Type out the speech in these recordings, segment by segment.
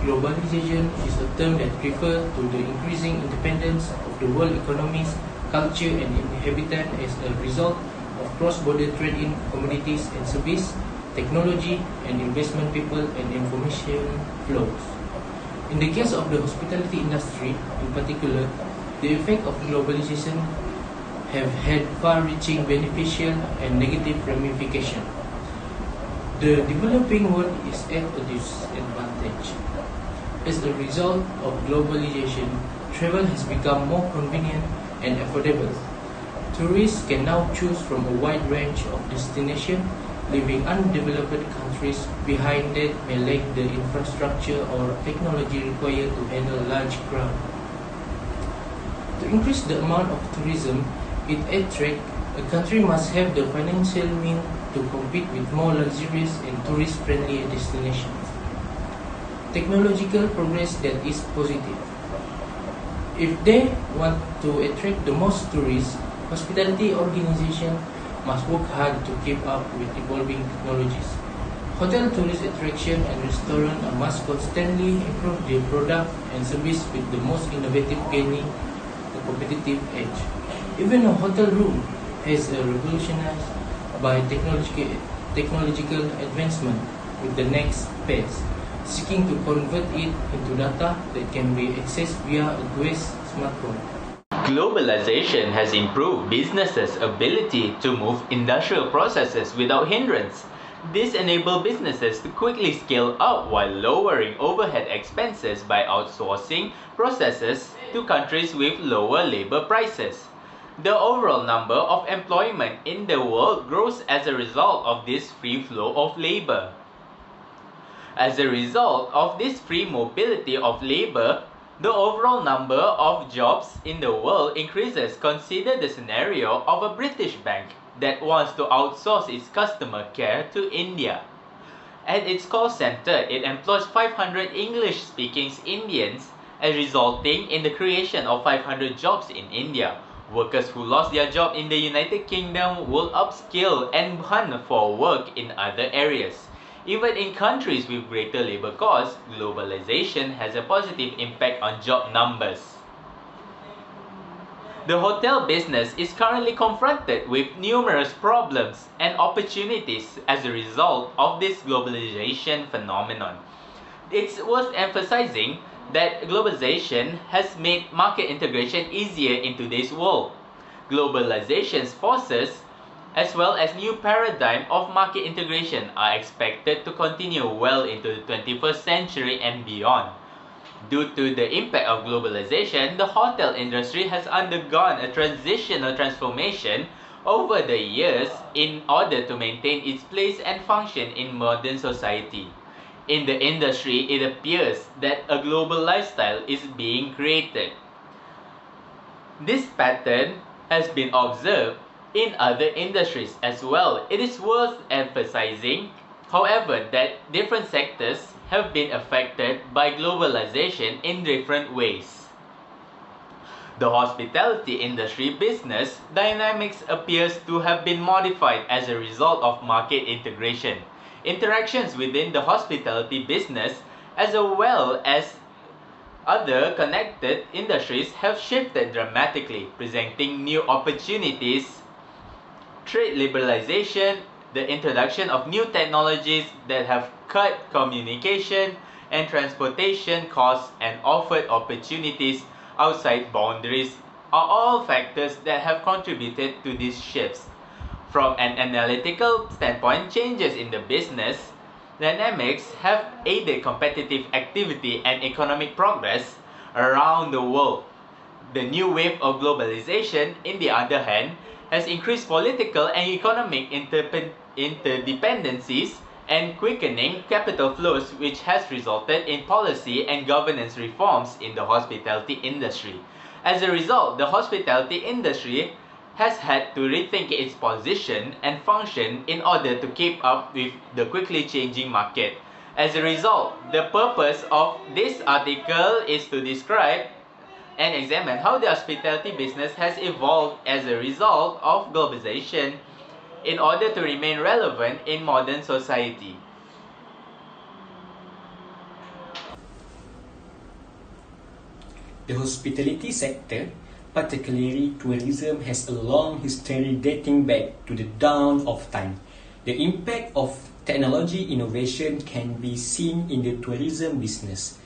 Globalization is a term that refers to the increasing independence of the world economies, culture and inhabitants as a result of cross-border trade in commodities and services, technology and investment, people and information flows. In the case of the hospitality industry in particular, the effect of globalization have had far-reaching beneficial and negative ramifications. The developing world is at a disadvantage. As a result of globalization, travel has become more convenient and affordable. Tourists can now choose from a wide range of destinations, leaving undeveloped countries behind that may lack the infrastructure or technology required to handle large crowds. To increase the amount of tourism it attracts, a country must have the financial means to compete with more luxurious and tourist-friendly destinations. Technological progress that is positive. If they want to attract the most tourists, hospitality organizations must work hard to keep up with evolving technologies. Hotel tourist attraction and restaurants must constantly improve their product and service with the most innovative gaining a competitive edge. Even a hotel room has revolutionized by technological advancement with the next phase, seeking to convert it into data that can be accessed via a guest's smartphone. Globalization has improved businesses' ability to move industrial processes without hindrance. This enables businesses to quickly scale up while lowering overhead expenses by outsourcing processes to countries with lower labor prices. The overall number of employment in the world grows as a result of this free flow of labor. As a result of this free mobility of labor, the overall number of jobs in the world increases. Consider the scenario of a British bank that wants to outsource its customer care to India. At its call center, it employs 500 English-speaking Indians, resulting in the creation of 500 jobs in India. Workers who lost their job in the United Kingdom will upskill and hunt for work in other areas. Even in countries with greater labor costs, globalization has a positive impact on job numbers. The hotel business is currently confronted with numerous problems and opportunities as a result of this globalization phenomenon. It's worth emphasizing that globalization has made market integration easier in today's world. Globalization's forces as well as new paradigm of market integration are expected to continue well into the 21st century and beyond. Due to the impact of globalization, the hotel industry has undergone a transitional transformation over the years in order to maintain its place and function in modern society. In the industry, it appears that a global lifestyle is being created. This pattern has been observed in other industries as well. It is worth emphasizing, however, that different sectors have been affected by globalization in different ways. The hospitality industry business dynamics appears to have been modified as a result of market integration. Interactions within the hospitality business as well as other connected industries have shifted dramatically, presenting new opportunities. Trade liberalization, the introduction of new technologies that have cut communication and transportation costs and offered opportunities outside boundaries are all factors that have contributed to these shifts. From an analytical standpoint, changes in the business dynamics have aided competitive activity and economic progress around the world. The new wave of globalization, in the other hand, has increased political and economic interdependencies and quickening capital flows, which has resulted in policy and governance reforms in the hospitality industry. As a result, the hospitality industry has had to rethink its position and function in order to keep up with the quickly changing market. As a result, the purpose of this article is to describe and examine how the hospitality business has evolved as a result of globalization in order to remain relevant in modern society. The hospitality sector, particularly tourism, has a long history dating back to the dawn of time. The impact of technology innovation can be seen in the tourism business.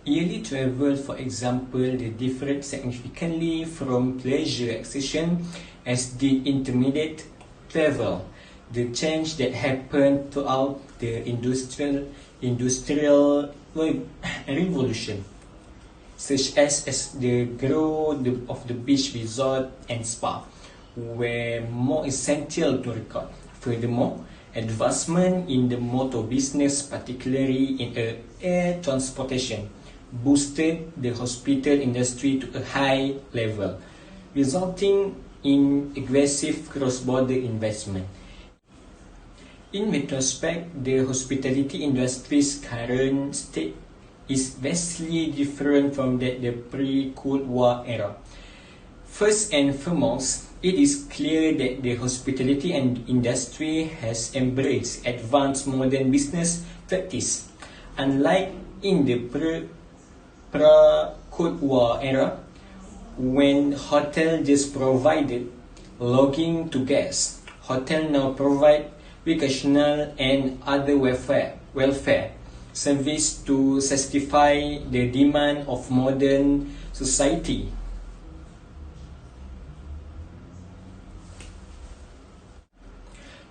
Yearly travel, for example, differed significantly from pleasure acquisition as did intermediate travel. The change that happened throughout the industrial revolution, such as the growth of the beach resort and spa, were more essential to record. Furthermore, advancement in the motor business, particularly in air transportation, boosted the hospital industry to a high level, resulting in aggressive cross-border investment. In retrospect, the hospitality industry's current state is vastly different from the pre-Cold War era. First and foremost, it is clear that the hospitality industry has embraced advanced modern business practice. Unlike in the pre-Cold War era, when hotel just provided lodging to guests, hotel now provide recreational and other welfare service to satisfy the demand of modern society.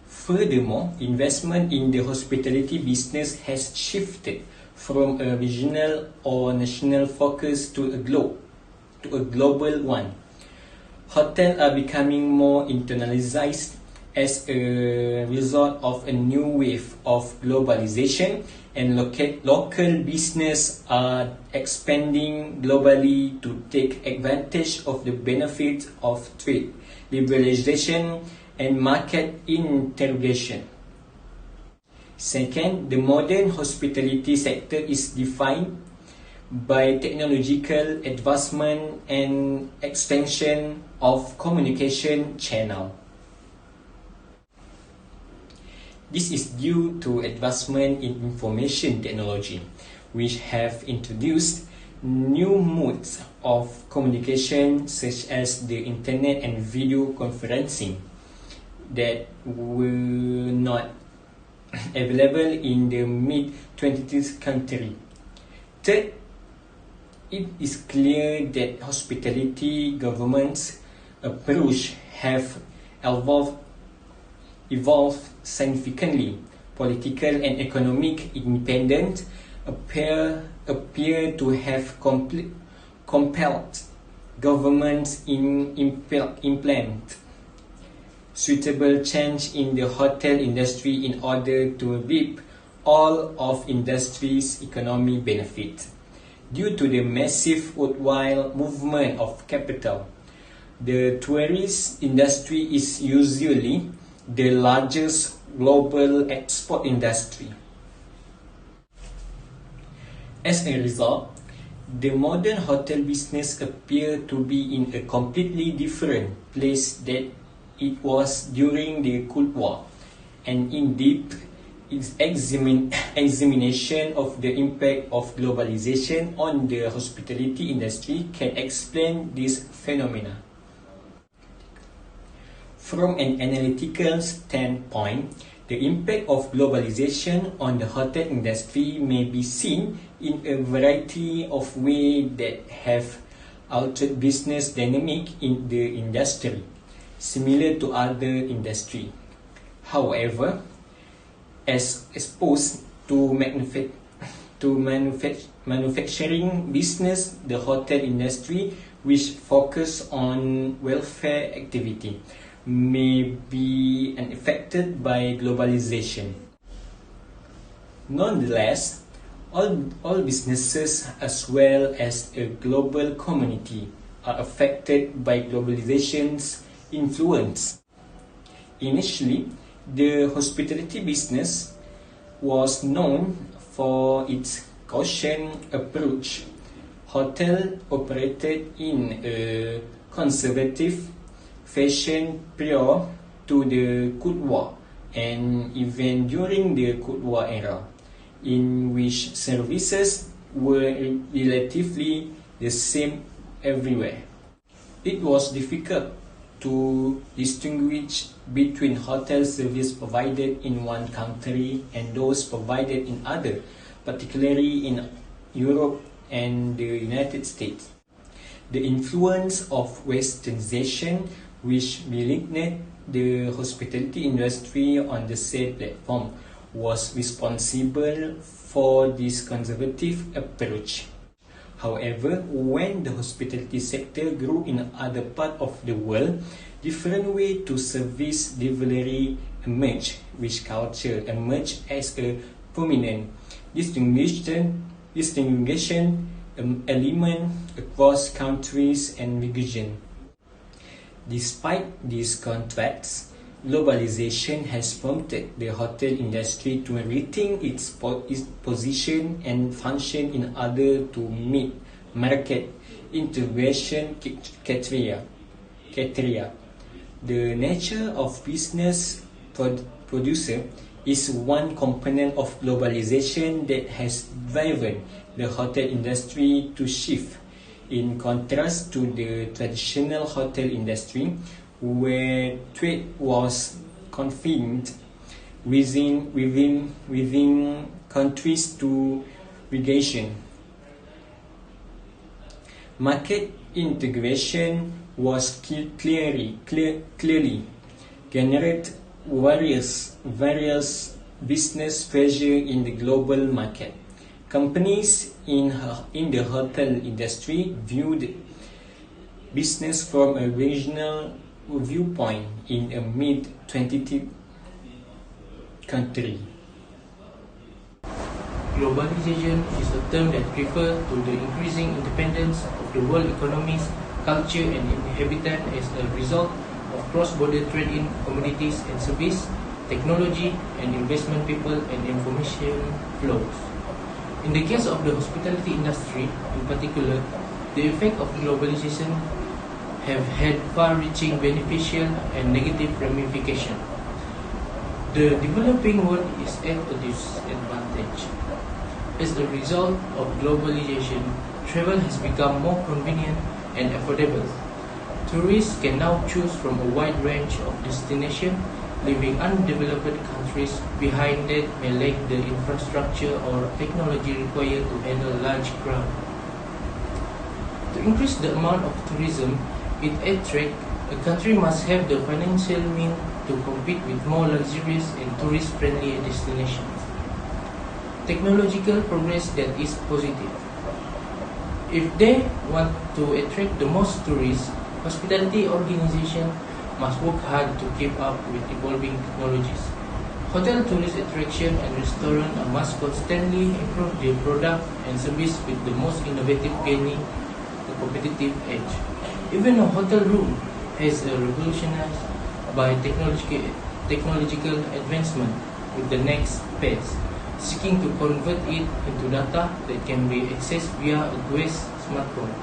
Furthermore, investment in the hospitality business has shifted from a regional or national focus to a global one. Hotels are becoming more internationalized as a result of a new wave of globalization, and local business are expanding globally to take advantage of the benefits of trade, liberalization, and market integration. Second, the modern hospitality sector is defined by technological advancement and expansion of communication channel. This is due to advancement in information technology, which have introduced new modes of communication such as the internet and video conferencing that were not available in the mid-20th century. Third, it is clear that hospitality government's approach have evolved significantly. Political and economic independence appear to have compelled governments implement suitable change in the hotel industry in order to reap all of industry's economic benefit. Due to the massive worldwide movement of capital, the tourist industry is usually the largest global export industry. As a result, the modern hotel business appears to be in a completely different place than it was during the Cold War, and indeed, its examination of the impact of globalization on the hospitality industry can explain this phenomena. From an analytical standpoint, the impact of globalization on the hotel industry may be seen in a variety of ways that have altered business dynamic in the industry, similar to other industries. However, as opposed to manufacturing business, the hotel industry, which focus on welfare activity, may be unaffected by globalization. Nonetheless, all businesses as well as a global community are affected by globalization's influence. Initially, the hospitality business was known for its cautious approach. Hotels operated in a conservative fashion prior to the Cold War and even during the Cold War era, in which services were relatively the same everywhere. It was difficult to distinguish between hotel service provided in one country and those provided in other, particularly in Europe and the United States. The influence of westernization, which maligned the hospitality industry on the said platform, was responsible for this conservative approach. However, when the hospitality sector grew in other parts of the world, different ways to service delivery emerged, which culture emerged as a prominent distinguishing element across countries and regions. Despite these contrasts, globalization has prompted the hotel industry to rethink its position and function in order to meet market integration criteria. The nature of business producer is one component of globalization that has driven the hotel industry to shift, in contrast to the traditional hotel industry, where trade was confined within countries to region. Market integration was clearly generate various business pressure in the global market. Companies in the hotel industry viewed business from a regional viewpoint in a mid-20th country. Globalization is a term that refers to the increasing independence of the world economies, culture and inhabitant as a result of cross-border trade in commodities and service, technology and investment, people and information flows. In the case of the hospitality industry in particular, the effect of globalization have had far-reaching beneficial and negative ramifications. The developing world is at a disadvantage. As a result of globalization, travel has become more convenient and affordable. Tourists can now choose from a wide range of destinations, leaving undeveloped countries behind that may lack the infrastructure or technology required to handle large crowds. To increase the amount of tourism it attracts, a country must have the financial means to compete with more luxurious and tourist-friendly destinations. Technological progress that is positive. If they want to attract the most tourists, hospitality organizations must work hard to keep up with evolving technologies. Hotel tourist attraction and restaurants must constantly improve their product and service with the most innovative gaining a competitive edge. Even a hotel room has revolutionized by technological advancement with the next phase, seeking to convert it into data that can be accessed via a guest's smartphone.